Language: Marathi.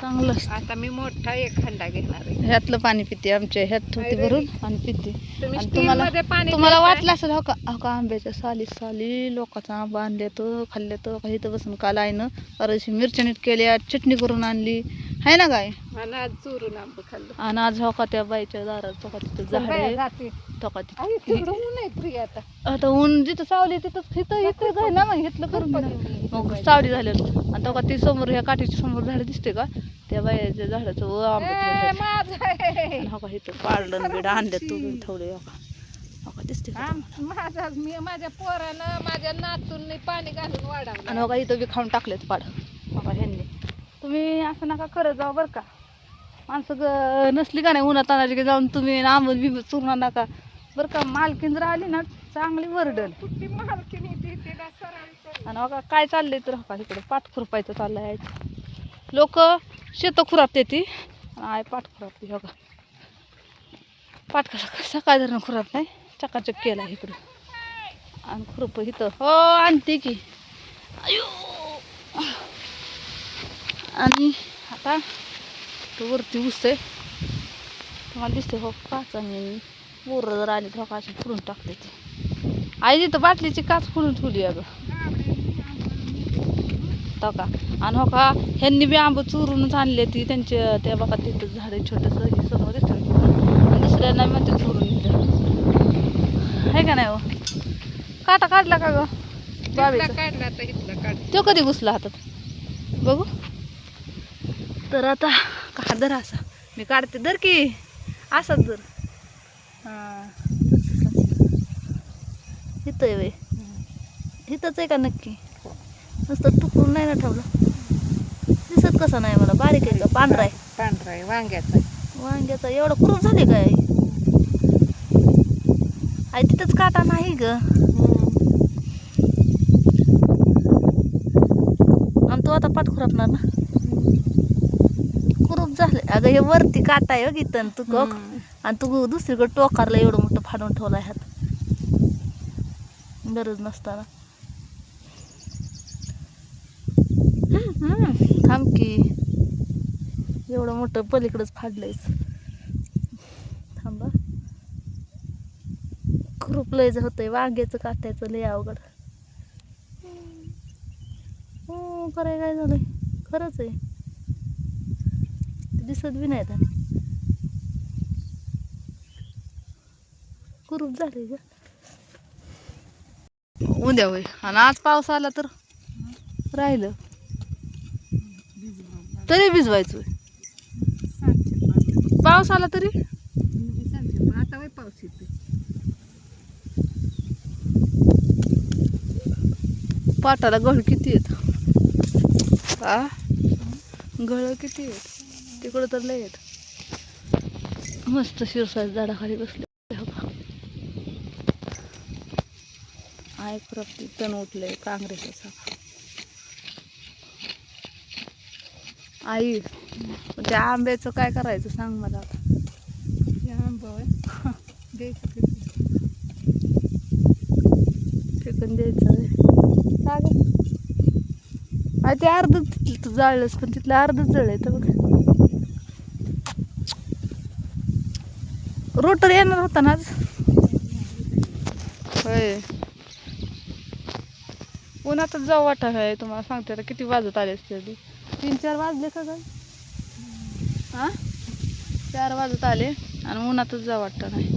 चांगलं असतं. आता मी मोठा एक खंडा घेणार आहे. ह्यातलं पाणी पिते आमच्या ह्यात होती भरून आणि पिते. तुम्ही आणि स्टीलमध्ये पाणी तुम्हाला पिताय? वाटलं असेल हो का आंब्याच्या साली साली लोकांचा आंबा आणले तर खाल्ले तर काही तर बसून काल आहे ना अशी मिरच्या नीट केल्या चटणी करून आणली आहे ना काय. आणि आज चुरून आंबं खाल्लं. आणि आज हो का त्या बाईच्या दारात तो का तिथं झाड आहे जाते. तो का आई, तिकडं ऊन आहे प्रिया आता. आता ऊन जिथं सावली तिथं इथं काय ना मग घेतलं करून मग सावली झालेलं. आणि तो का ती समोर ह्या काठीच्या समोर झाड दिसते का त्या बाईच्या झाडाचं माझं आहे. हो का इथं पाडलं बिड आणले तू ठेवले हो का दिसते का माझा मी माझ्या पोरानं माझ्या नातूंनी पाणी घालून वाढवलं. आणि बघा इथं बी खाऊन टाकलेत पाड बघा ह्यांनी. तुम्ही असं नका करत जाऊ बरं का. माणसं नसली का नाही उन्हात तानाची की जाऊन तुम्ही आंबट बिंबट चुरणार नका बरं का. मालकीन जर आली ना चांगली वरडल. कुठली मालकीनी तिला सरळ. आणि बघा काय चाललंय तर हो का इकडे पाठ खुरपायचं चाललंय. लोक शेतं खुरापते ती आय पाठ खुरापते हो का. पाठ कसा सकाळ धरणं खुराप नाही चकाचक केला इकडं. आणि खुरप इथं हो आणते की अयो. आणि आता तो वरती ऊस आहे तुम्हाला दिसते हो काच. आणि बोरं जर आली तर अशी फुडून टाकते ती. आई तिथं बाटलीची काच फुडून ठेवली अगं हो का. आणि हो का ह्यांनी बी आंबं चुरूनच आणले ती त्यांचे त्या बघा तिथं झाड आहे छोटंसं हे समोर दिसतं. आणि दुसऱ्यांना म्हणते चुरून आहे का नाही हो. काटा काढला का ग बाबीचा काढला आता इथला काढ. तो कधी घुसला हातात बघू तर. आता का धर असा मी काढते धर की असाच धर. हां इथं आहे वे इथंच आहे का नक्की. नुसतं तुकडून नाही ना ठेवलं दिसत कसा नाही मला. बारीक आहे का पांढरा आहे. पांढरा आहे वांग्याचा. वांग्याचा एवढा कुरूप झाले काय आई तिथंच काटा नाही ग. आणि तो आता पाठ खुरापणार ना कुरूप झाले अगं. हे वरती काटा आहे इथं तू कक. आणि तू दुसरीकडे टोकारला एवढं मोठं फाडून ठेवला ह्यात गरज नसताना. थांब की एवढं मोठं पलीकडंच फाडलंयच. थांबा खुरूप लयच होतंय वांग्याचं काट्याचं लय अवघड. हो कराय काय झालंय खरंच आहे दिसत बी नाही. आणि कुरूप झाले ग उद्या होय. आणि आज पाऊस आला तर राहिलं तरी भिजवायचं. पाऊस आला तरी आता वय पाऊस येतो. पाटाला गळ किती येत हा गळ किती येत तिकडं तर लय येत. मस्त शिरसाच्या झाडाखाली बसले आय खुरपती तण उठले काँग्रेसचा. आई त्या आंब्याचं काय करायचं सांग मला आता. फेकून द्यायचं आहे ते अर्धच जाळलंच पण तिथलं अर्धच जळलंय तर बघ. रोटर येणार होता ना आज होय. उन्हातच जाऊ वाटा आहे तुम्हाला सांगते. आता किती वाजत आले असते 3-4 वाजले का काय. हां 4 वाजत आले आणि उन्हातच जाऊ वाटतं नाही.